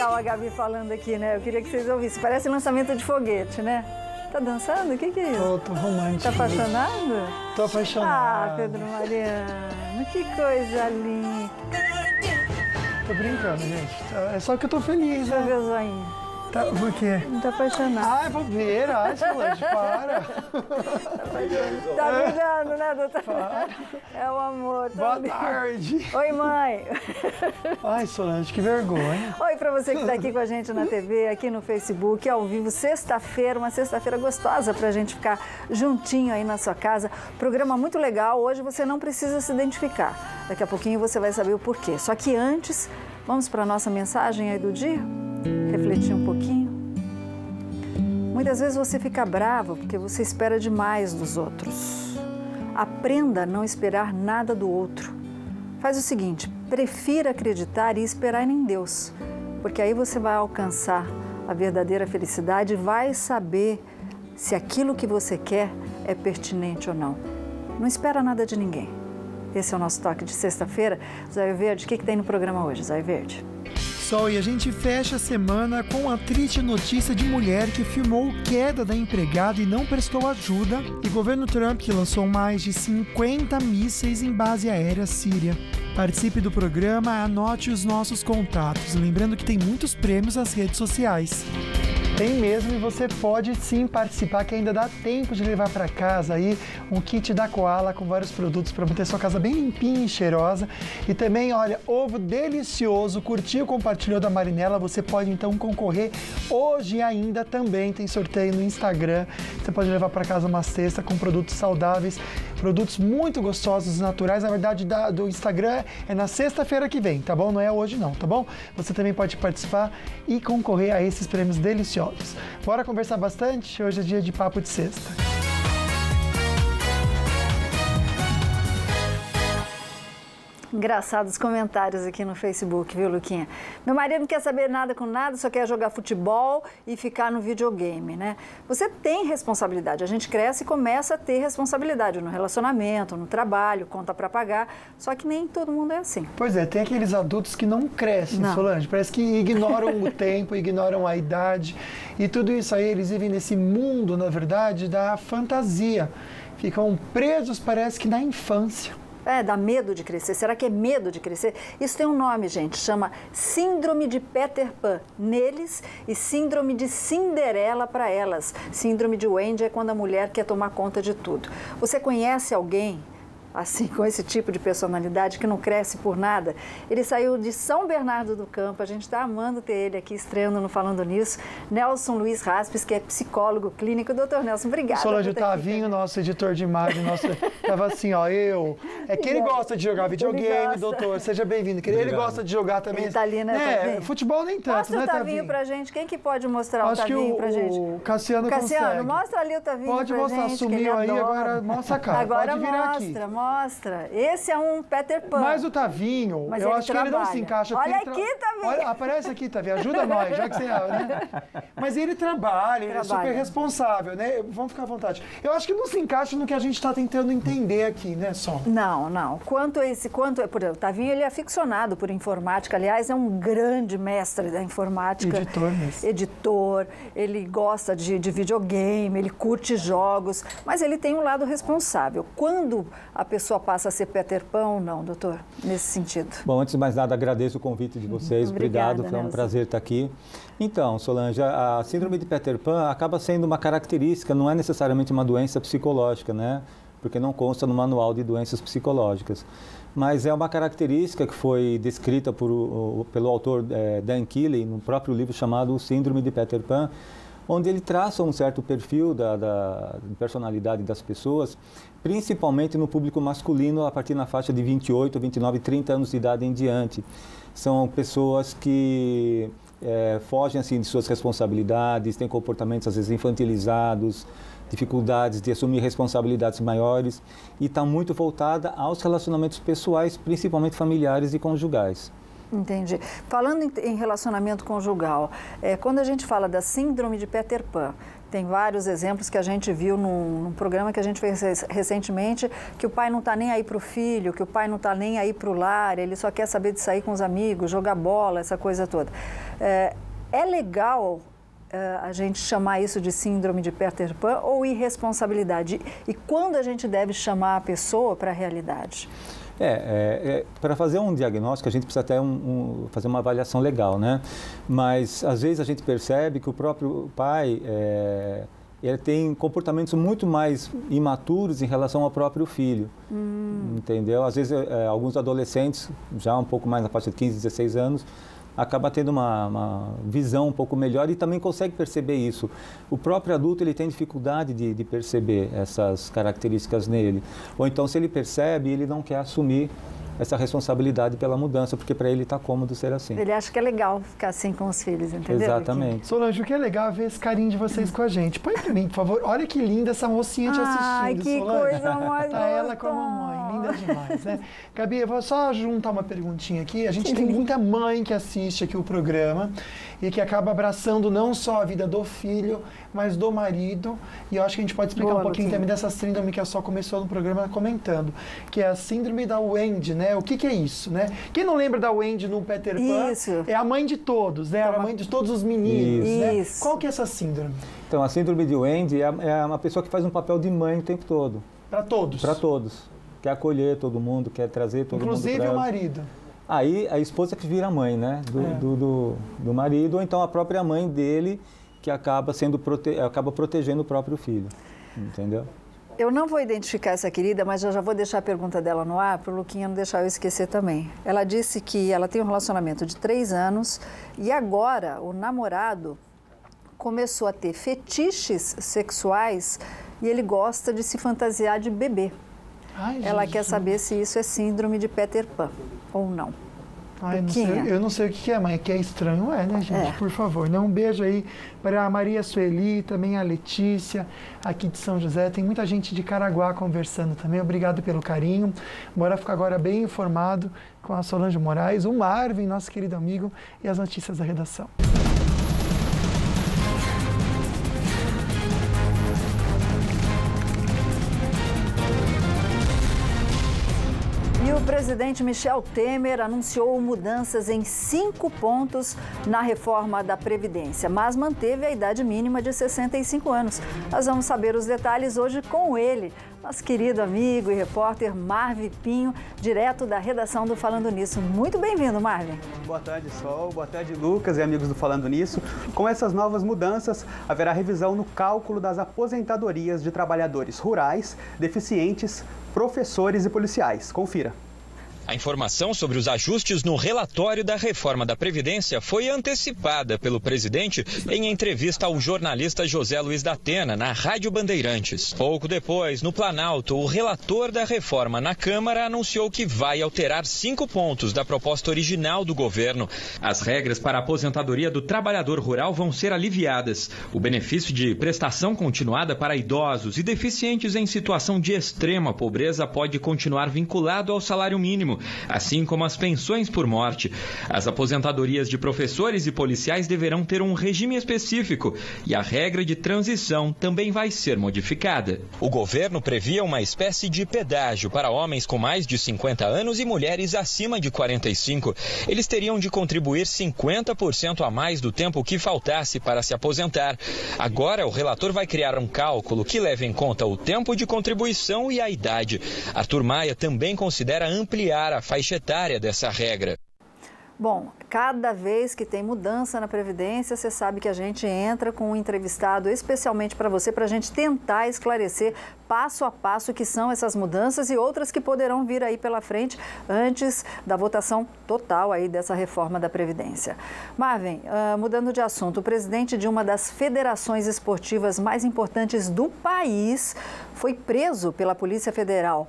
legal a Gabi falando aqui, né? Eu queria que vocês ouvissem. Parece lançamento de foguete, né? Tá dançando? O que é isso? Tô romântico. Tá apaixonado? Tô apaixonado. Ah, Pedro Mariano, que coisa linda. Tô brincando, gente. É só que eu tô feliz, Deixa eu né? ver o zoinho. Tá, por quê? Não tá apaixonado. Ai, bobeira. Ai, Solange, para. Tá brigando, né, doutor? Para. É o amor. Boa tarde. Oi, mãe. Ai, Solange, que vergonha. Oi pra você que tá aqui com a gente na TV, aqui no Facebook, ao vivo, sexta-feira, uma sexta-feira gostosa pra gente ficar juntinho aí na sua casa. Programa muito legal, hoje você não precisa se identificar. Daqui a pouquinho você vai saber o porquê. Só que antes, vamos pra nossa mensagem aí do dia? Refletir um pouquinho. Muitas vezes você fica bravo porque você espera demais dos outros. Aprenda a não esperar nada do outro. Faz o seguinte, prefira acreditar e esperar em Deus, porque aí você vai alcançar a verdadeira felicidade e vai saber se aquilo que você quer é pertinente ou não. Não espera nada de ninguém. Esse é o nosso toque de sexta-feira. Zóio Verde, o que tem no programa hoje, Zóio Verde? Sol, e a gente fecha a semana com a triste notícia de mulher que filmou queda da empregada e não prestou ajuda, e governo Trump que lançou mais de 50 mísseis em base aérea síria. Participe do programa, anote os nossos contatos, lembrando que tem muitos prêmios nas redes sociais. Tem mesmo, e você pode sim participar, que ainda dá tempo de levar para casa aí um kit da Koala com vários produtos para manter sua casa bem limpinha e cheirosa. E também, olha, ovo delicioso, curtiu, compartilhou da Marinela, você pode então concorrer hoje ainda também, tem sorteio no Instagram. Você pode levar para casa uma cesta com produtos saudáveis, produtos muito gostosos, naturais. Na verdade, do Instagram é na sexta-feira que vem, tá bom? Não é hoje não, tá bom? Você também pode participar e concorrer a esses prêmios deliciosos. Bora conversar bastante? Hoje é dia de papo de sexta. Engraçados comentários aqui no Facebook, viu, Luquinha? Meu marido não quer saber nada com nada, só quer jogar futebol e ficar no videogame, né? Você tem responsabilidade, a gente cresce e começa a ter responsabilidade no relacionamento, no trabalho, conta para pagar, só que nem todo mundo é assim. Pois é, tem aqueles adultos que não crescem, não. Solange, parece que ignoram o tempo, ignoram a idade, e tudo isso aí, eles vivem nesse mundo, na verdade, da fantasia. Ficam presos, parece que na infância. Dá medo de crescer. Será que é medo de crescer? Isso tem um nome, gente, chama Síndrome de Peter Pan neles e Síndrome de Cinderela para elas. Síndrome de Wendy é quando a mulher quer tomar conta de tudo. Você conhece alguém assim, com esse tipo de personalidade que não cresce por nada? Ele saiu de São Bernardo do Campo, a gente está amando ter ele aqui estreando no Falando Nisso. Nelson Luiz Raspes, que é psicólogo clínico. Doutor Nelson, obrigada. Solange Tavinho, nosso editor de imagem, tava assim, ó, é que ele gosta de jogar videogame, doutor, seja bem-vindo. Ele gosta de jogar também. Ele tá ali, né, Tavinho? Futebol nem tanto, mostra né, o Tavinho pra gente. Quem que pode mostrar o Tavinho pra gente? O Cassiano consegue. Mostra ali o Tavinho pode pra mostrar, gente. Sumiu aí, agora mostra a cara. Agora pode virar mostra, aqui. Mostra. Esse é um Peter Pan. Mas o Tavinho, eu acho que ele não se encaixa. Olha aqui, Tavinho. Olha, aparece aqui, Tavinho. Ajuda nós, já que você... Né? Mas ele trabalha, ele é super responsável, né? Vamos ficar à vontade. Eu acho que não se encaixa no que a gente está tentando entender aqui, né, Sol? Não. Por exemplo, o Tavinho, ele é aficionado por informática. Aliás, é um grande mestre da informática. Editor mesmo. Editor, ele gosta de videogame, ele curte jogos, mas ele tem um lado responsável. Quando a pessoa passa a ser Peter Pan ou não, doutor, nesse sentido? Bom, antes de mais nada, agradeço o convite de vocês. Obrigado, foi um prazer estar aqui. Então, Solange, a síndrome de Peter Pan acaba sendo uma característica, não é necessariamente uma doença psicológica, né? Porque não consta no manual de doenças psicológicas. Mas é uma característica que foi descrita pelo autor Dan Keeley, no próprio livro chamado Síndrome de Peter Pan, onde ele traça um certo perfil da personalidade das pessoas, principalmente no público masculino, a partir na faixa de 28, 29, 30 anos de idade em diante. São pessoas que fogem assim, de suas responsabilidades, têm comportamentos às vezes infantilizados, dificuldades de assumir responsabilidades maiores e está muito voltada aos relacionamentos pessoais, principalmente familiares e conjugais. Entendi. Falando em relacionamento conjugal, quando a gente fala da síndrome de Peter Pan, tem vários exemplos que a gente viu num programa que a gente fez recentemente, que o pai não está nem aí para o filho, que o pai não está nem aí para o lar, ele só quer saber de sair com os amigos, jogar bola, essa coisa toda. É legal a gente chamar isso de síndrome de Peter Pan ou irresponsabilidade? E quando a gente deve chamar a pessoa para a realidade? Para fazer um diagnóstico, a gente precisa até fazer uma avaliação legal, né? Mas, às vezes, a gente percebe que o próprio pai ele tem comportamentos muito mais imaturos em relação ao próprio filho, entendeu? Às vezes, alguns adolescentes, já um pouco mais na faixa de 15, 16 anos, acaba tendo uma visão um pouco melhor e também consegue perceber isso. O próprio adulto ele tem dificuldade de perceber essas características nele. Ou então, se ele percebe, ele não quer assumir essa responsabilidade pela mudança, porque para ele está cômodo ser assim. Ele acha que é legal ficar assim com os filhos, entendeu? Exatamente. Solange, o que é legal é ver esse carinho de vocês com a gente. Põe para mim, por favor. Olha que linda essa mocinha te assistindo, Ai, que Solange. coisa mais Tá ela com a mamãe, linda demais, né? Gabi, eu vou só juntar uma perguntinha aqui. A gente tem muita mãe que assiste aqui o programa e que acaba abraçando não só a vida do filho, mas do marido. E eu acho que a gente pode explicar um pouquinho também dessa síndrome que a Sol começou no programa comentando, que é a síndrome da Wendy, né? O que é isso, né? Quem não lembra da Wendy no Peter Pan? Isso. É a mãe de todos, né? A mãe de todos os meninos, né? Isso. Qual que é essa síndrome? Então, a síndrome de Wendy é uma pessoa que faz um papel de mãe o tempo todo. Para todos? Para todos. Quer acolher todo mundo, quer trazer todo mundo. Inclusive o marido. Aí a esposa que vira mãe, né? Do marido, ou então a própria mãe dele, que acaba protegendo o próprio filho. Entendeu? Eu não vou identificar essa querida, mas eu já vou deixar a pergunta dela no ar para o Luquinha não deixar eu esquecer também. Ela disse que ela tem um relacionamento de 3 anos e agora o namorado começou a ter fetiches sexuais e ele gosta de se fantasiar de bebê. Ai, ela Jesus. quer saber se isso é síndrome de Peter Pan ou não. Ai, eu não sei o que é, mas que é estranho, né, gente? Por favor. Um beijo aí para a Maria Sueli, também a Letícia, aqui de São José. Tem muita gente de Caraguá conversando também. Obrigado pelo carinho. Bora ficar agora bem informado com a Solange Moraes, o Marvin, nosso querido amigo, e as notícias da redação. E o presidente Michel Temer anunciou mudanças em 5 pontos na reforma da Previdência, mas manteve a idade mínima de 65 anos. Nós vamos saber os detalhes hoje com ele, nosso querido amigo e repórter Marvin Pinho, direto da redação do Falando Nisso. Muito bem-vindo, Marvin. Boa tarde, Sol. Boa tarde, Lucas e amigos do Falando Nisso. Com essas novas mudanças, haverá revisão no cálculo das aposentadorias de trabalhadores rurais, deficientes, professores e policiais. Confira. A informação sobre os ajustes no relatório da reforma da Previdência foi antecipada pelo presidente em entrevista ao jornalista José Luiz da Atena, na Rádio Bandeirantes. Pouco depois, no Planalto, o relator da reforma na Câmara anunciou que vai alterar 5 pontos da proposta original do governo. As regras para a aposentadoria do trabalhador rural vão ser aliviadas. O benefício de prestação continuada para idosos e deficientes em situação de extrema pobreza pode continuar vinculado ao salário mínimo, assim como as pensões por morte. As aposentadorias de professores e policiais deverão ter um regime específico e a regra de transição também vai ser modificada. O governo previa uma espécie de pedágio para homens com mais de 50 anos e mulheres acima de 45. Eles teriam de contribuir 50% a mais do tempo que faltasse para se aposentar. Agora, o relator vai criar um cálculo que leve em conta o tempo de contribuição e a idade. Arthur Maia também considera ampliar a faixa etária dessa regra. Bom, cada vez que tem mudança na Previdência, você sabe que a gente entra com um entrevistado especialmente para você, para a gente tentar esclarecer passo a passo o que são essas mudanças e outras que poderão vir aí pela frente antes da votação total aí dessa reforma da Previdência. Marvin, mudando de assunto, o presidente de uma das federações esportivas mais importantes do país foi preso pela Polícia Federal.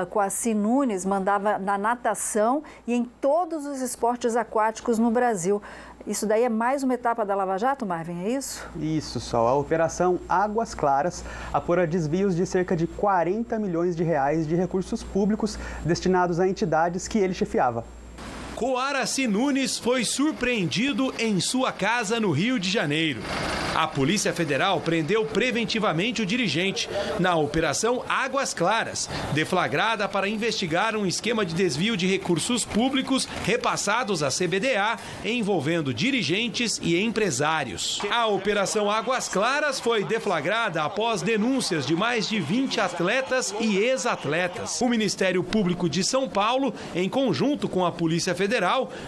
Coaci Nunes mandava na natação e em todos os esportes aquáticos no Brasil. Isso daí é mais uma etapa da Lava Jato, Marvin, é isso? Isso, Sol. A Operação Águas Claras apura desvios de cerca de 40 milhões de reais de recursos públicos destinados a entidades que ele chefiava. O Araci Nunes foi surpreendido em sua casa no Rio de Janeiro. A Polícia Federal prendeu preventivamente o dirigente na Operação Águas Claras, deflagrada para investigar um esquema de desvio de recursos públicos repassados à CBDA, envolvendo dirigentes e empresários. A Operação Águas Claras foi deflagrada após denúncias de mais de 20 atletas e ex-atletas. O Ministério Público de São Paulo, em conjunto com a Polícia Federal,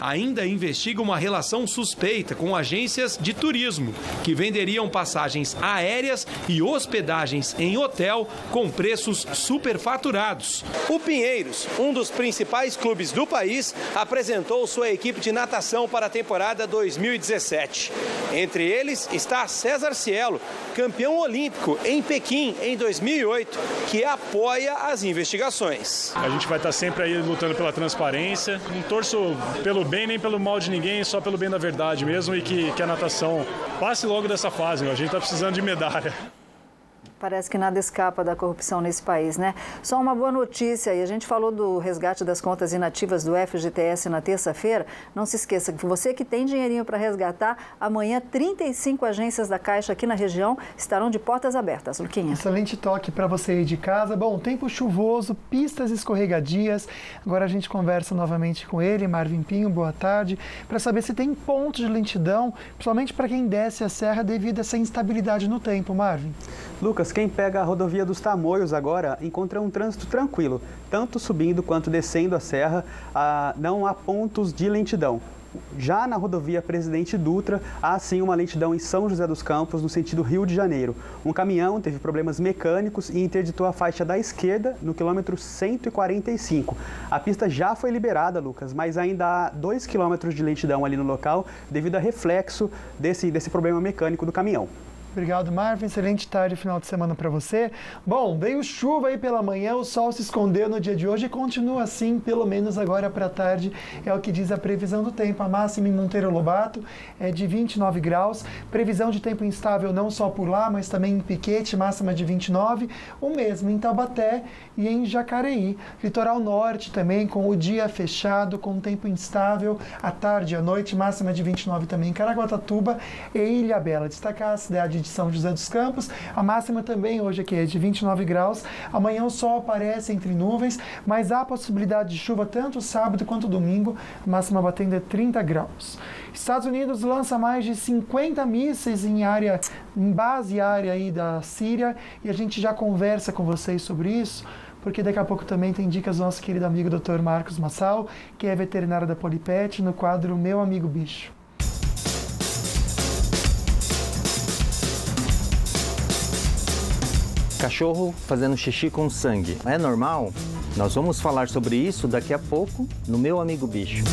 ainda investiga uma relação suspeita com agências de turismo, que venderiam passagens aéreas e hospedagens em hotel com preços superfaturados. O Pinheiros, um dos principais clubes do país, apresentou sua equipe de natação para a temporada 2017. Entre eles está César Cielo, campeão olímpico em Pequim em 2008, que apoia as investigações. A gente vai estar sempre aí lutando pela transparência. Não torço pelo bem nem pelo mal de ninguém, só pelo bem da verdade mesmo, e que a natação passe logo dessa fase. A gente está precisando de medalha. Parece que nada escapa da corrupção nesse país, né? Só uma boa notícia, e a gente falou do resgate das contas inativas do FGTS na terça-feira. Não se esqueça que você que tem dinheirinho para resgatar, amanhã 35 agências da Caixa aqui na região estarão de portas abertas. Luquinha. Excelente toque para você aí de casa. Bom, tempo chuvoso, pistas escorregadias. Agora a gente conversa novamente com ele, Marvin Pinho, boa tarde, para saber se tem pontos de lentidão, principalmente para quem desce a serra devido a essa instabilidade no tempo, Marvin. Lucas, quem pega a rodovia dos Tamoios agora encontra um trânsito tranquilo, tanto subindo quanto descendo a serra, não há pontos de lentidão. Já na rodovia Presidente Dutra, há sim uma lentidão em São José dos Campos, no sentido Rio de Janeiro. Um caminhão teve problemas mecânicos e interditou a faixa da esquerda no quilômetro 145. A pista já foi liberada, Lucas, mas ainda há 2 quilômetros de lentidão ali no local, devido a reflexo desse problema mecânico do caminhão. Obrigado, Marvin. Excelente tarde, final de semana para você. Bom, veio chuva aí pela manhã, o sol se escondeu no dia de hoje e continua assim, pelo menos agora para a tarde, é o que diz a previsão do tempo. A máxima em Monteiro Lobato é de 29 graus, previsão de tempo instável não só por lá, mas também em Piquete, máxima de 29, o mesmo em Taubaté e em Jacareí. Litoral Norte também, com o dia fechado, com tempo instável, à tarde e à noite, máxima de 29 também em Caraguatatuba e Ilhabela. Destacar a cidade de São José dos Campos, a máxima também hoje aqui é de 29 graus, amanhã o sol aparece entre nuvens, mas há possibilidade de chuva tanto sábado quanto domingo, a máxima batendo é 30 graus. Estados Unidos lança mais de 50 mísseis em base área aí da Síria, e a gente já conversa com vocês sobre isso, porque daqui a pouco também tem dicas do nosso querido amigo Dr. Marcos Massal, que é veterinário da Polipet, no quadro Meu Amigo Bicho. Cachorro fazendo xixi com sangue. É normal? Nós vamos falar sobre isso daqui a pouco no Meu Amigo Bicho.